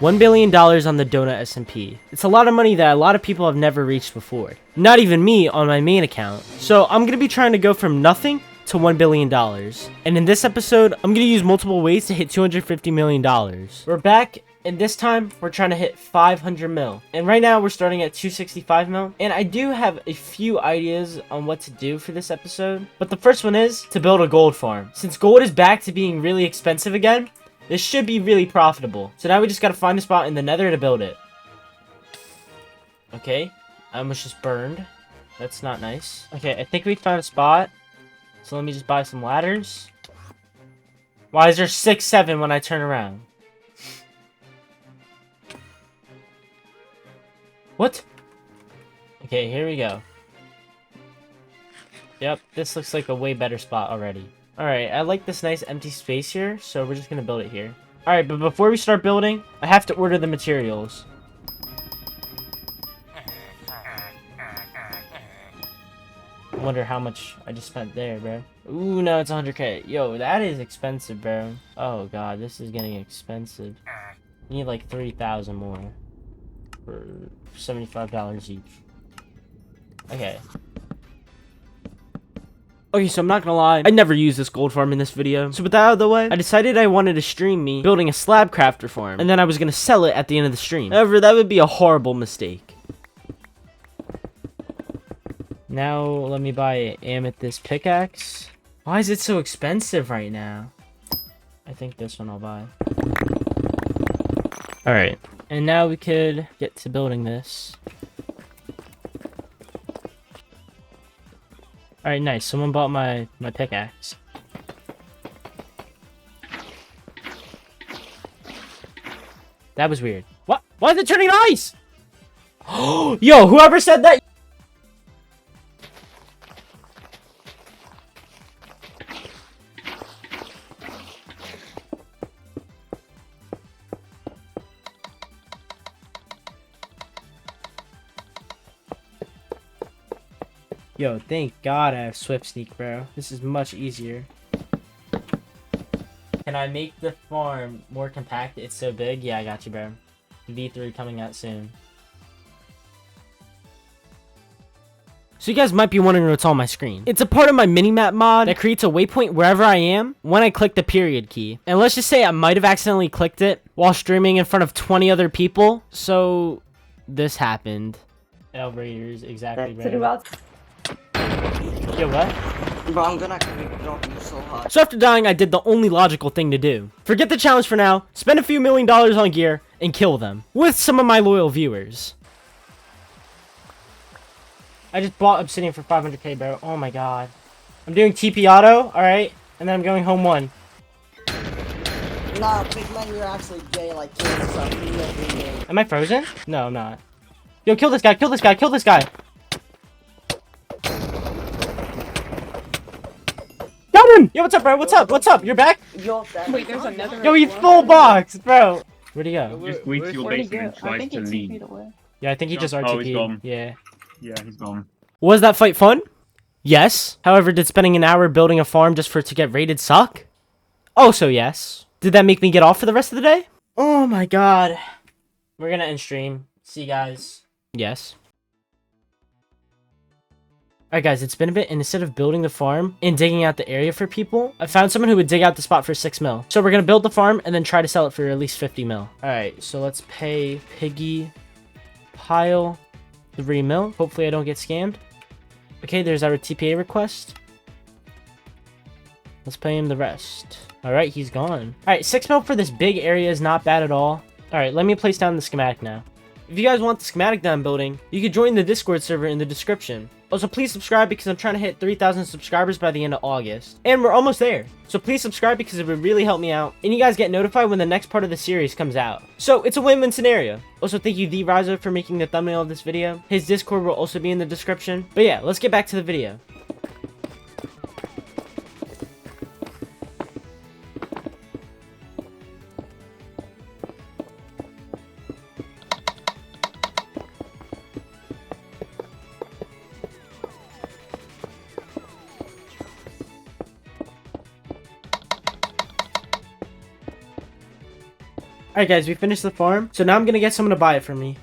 $1 billion on the donut SMP. It's a lot of money that a lot of people have never reached before. Not even me on my main account. So I'm going to be trying to go from nothing to $1 billion. And in this episode, I'm going to use multiple ways to hit $250 million. We're back, and this time we're trying to hit 500 mil. And right now we're starting at 265 mil. And I do have a few ideas on what to do for this episode. But the first one is to build a gold farm. Since gold is back to being really expensive again, this should be really profitable. So now we just got to find a spot in the nether to build it. Okay, I almost just burned. That's not nice. Okay, I think we found a spot. So let me just buy some ladders. Why is there 6, 7 when I turn around? What? Okay, here we go. Yep, this looks like a way better spot already. Alright, I like this nice empty space here, so we're just gonna build it here. Alright, but before we start building, I have to order the materials. I wonder how much I just spent there, bro. Ooh, no, it's 100k. Yo, that is expensive, bro. Oh, God, this is getting expensive. You need, like, 3,000 more. For $75 each. Okay. Okay, so I'm not gonna lie, I never used this gold farm in this video. So with that out of the way, I decided I wanted to stream me building a slab crafter farm. And then I was gonna sell it at the end of the stream. However, that would be a horrible mistake. Now, let me buy an amethyst pickaxe. Why is it so expensive right now? I think this one I'll buy. Alright. And now we could get to building this. Alright, nice. Someone bought my pickaxe. That was weird. What? Why is it turning ice? Yo, whoever said that... Yo, thank God I have Swift Sneak, bro. This is much easier. Can I make the farm more compact? It's so big. Yeah, I got you, bro. V3 coming out soon. So you guys might be wondering what's on my screen. It's a part of my minimap mod that creates a waypoint wherever I am when I click the period key. And let's just say I might have accidentally clicked it while streaming in front of 20 other people. So this happened. L Raiders, exactly, bro. Yo, what? Bro, I'm gonna drop you so hard. So after dying, I did the only logical thing to do. Forget the challenge for now, spend a few $1 million on gear, and kill them. With some of my loyal viewers. I just bought obsidian for 500k, bro. Oh my god. I'm doing TP auto, alright? And then I'm going home 1. Nah, big man, you're actually gay, like, kill stuff. You're gay. Am I frozen? No, I'm not. Yo, kill this guy, kill this guy, kill this guy! Yo, what's up, bro? What's up? What's up? You're back? Wait, there's another. Yo, he's full box, bro. Where'd he go? Just wait till your Where'd he basement go? I tries think to he leave. TP'd away. Yeah, I think he just Oh, he's RTP'd. gone. Yeah. Yeah, he's gone. Was that fight fun? Yes. However, did spending an hour building a farm just for it to get raided suck? Also yes. Did that make me get off for the rest of the day? Oh my god. We're gonna end stream. See you guys. Yes. Alright guys, it's been a bit, and instead of building the farm and digging out the area for people, I found someone who would dig out the spot for 6 mil. So we're gonna build the farm and then try to sell it for at least 50 mil. Alright, so let's pay Piggy Pile 3 mil. Hopefully I don't get scammed. Okay, there's our TPA request. Let's pay him the rest. Alright, he's gone. Alright, 6 mil for this big area is not bad at all. Alright, let me place down the schematic now. If you guys want the schematic that I'm building, you can join the Discord server in the description. Also, please subscribe because I'm trying to hit 3,000 subscribers by the end of August. And we're almost there. So please subscribe because it would really help me out. And you guys get notified when the next part of the series comes out. So it's a win-win scenario. Also, thank you The Riser for making the thumbnail of this video. His Discord will also be in the description. But yeah, let's get back to the video. Alright guys, we finished the farm. So now I'm gonna get someone to buy it from me.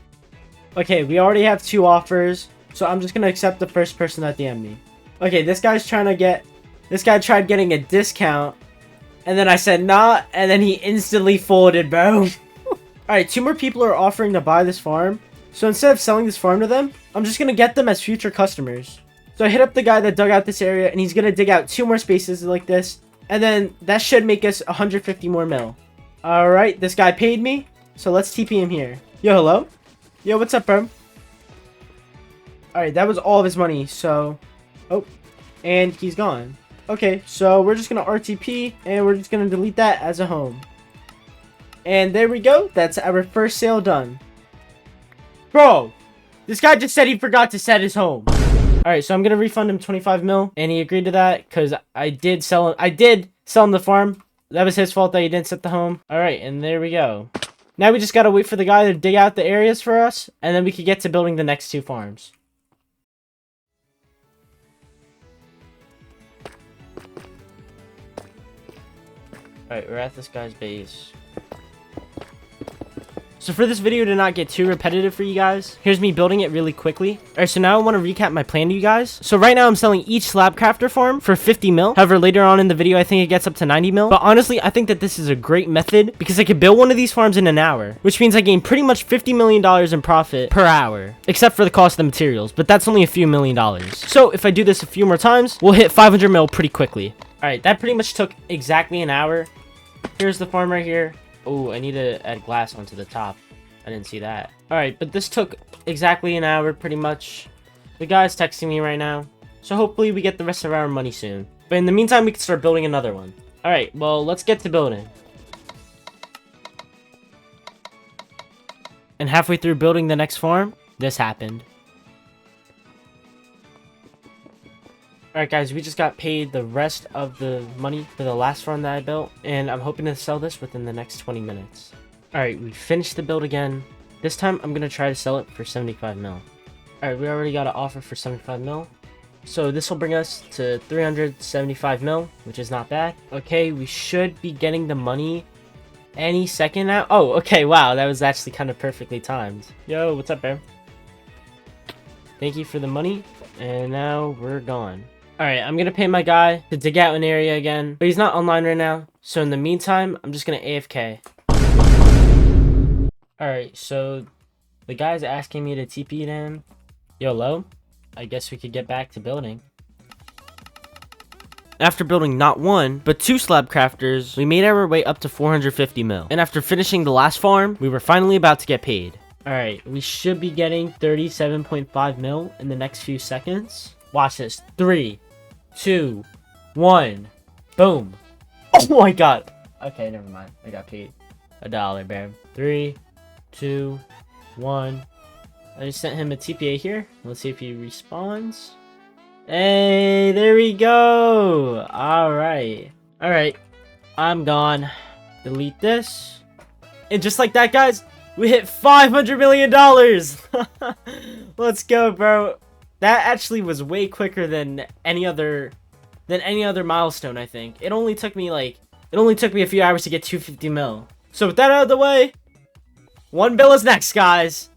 Okay, we already have 2 offers. So I'm just gonna accept the first person that DM'd me. Okay, this guy tried getting a discount. And then I said nah, and then he instantly folded, bro. Alright, 2 more people are offering to buy this farm. So instead of selling this farm to them, I'm just gonna get them as future customers. So I hit up the guy that dug out this area, and he's gonna dig out 2 more spaces like this. And then that should make us 150 more mil. Alright, this guy paid me. So let's TP him here. Yo, hello? Yo, what's up, bro? Alright, that was all of his money, so... Oh, and he's gone. Okay, so we're just gonna RTP, and we're just gonna delete that as a home. And there we go. That's our first sale done. Bro, this guy just said he forgot to set his home. Alright, so I'm gonna refund him 25 mil, and he agreed to that, because I did sell him the farm. That was his fault that he didn't set the home. Alright, and there we go. Now we just gotta wait for the guy to dig out the areas for us, and then we can get to building the next 2 farms. Alright, we're at this guy's base. So for this video to not get too repetitive for you guys, here's me building it really quickly. Alright, so now I want to recap my plan to you guys. So right now I'm selling each slab crafter farm for 50 mil. However, later on in the video, I think it gets up to 90 mil. But honestly, I think that this is a great method because I could build one of these farms in an hour, which means I gain pretty much $50 million in profit per hour, except for the cost of the materials, but that's only a few $1,000,000. So if I do this a few more times, we'll hit 500 mil pretty quickly. Alright, that pretty much took exactly an hour. Here's the farm right here. Oh, I need to add glass onto the top. I didn't see that. Alright, but this took exactly an hour, pretty much. The guy's texting me right now. So hopefully we get the rest of our money soon. But in the meantime, we can start building another one. Alright, well, let's get to building. And halfway through building the next farm, this happened. Alright guys, we just got paid the rest of the money for the last farm that I built, and I'm hoping to sell this within the next 20 minutes. Alright, we finished the build again. This time, I'm going to try to sell it for 75 mil. Alright, we already got an offer for 75 mil. So this will bring us to 375 mil, which is not bad. Okay, we should be getting the money any second now. Oh, okay, wow, that was actually kind of perfectly timed. Yo, what's up, bro? Thank you for the money, and now we're gone. Alright, I'm gonna pay my guy to dig out an area again, but he's not online right now. So in the meantime, I'm just gonna AFK. Alright, so the guy's asking me to TP to him. YOLO, I guess we could get back to building. After building not 1, but 2 slab crafters, we made our way up to 450 mil. And after finishing the last farm, we were finally about to get paid. Alright, we should be getting 37.5 mil in the next few seconds. Watch this. 3, 2, 1. Boom. Oh my god. Okay, never mind. I got paid $1, bam. 3, 2, 1. I just sent him a TPA here. Let's see if he responds. Hey, there we go. Alright. Alright. I'm gone. Delete this. And just like that, guys, we hit $500 million. Let's go, bro. That actually was way quicker than any other milestone, I think. It only took me a few hours to get 250 mil. So with that out of the way, 1 bill is next, guys.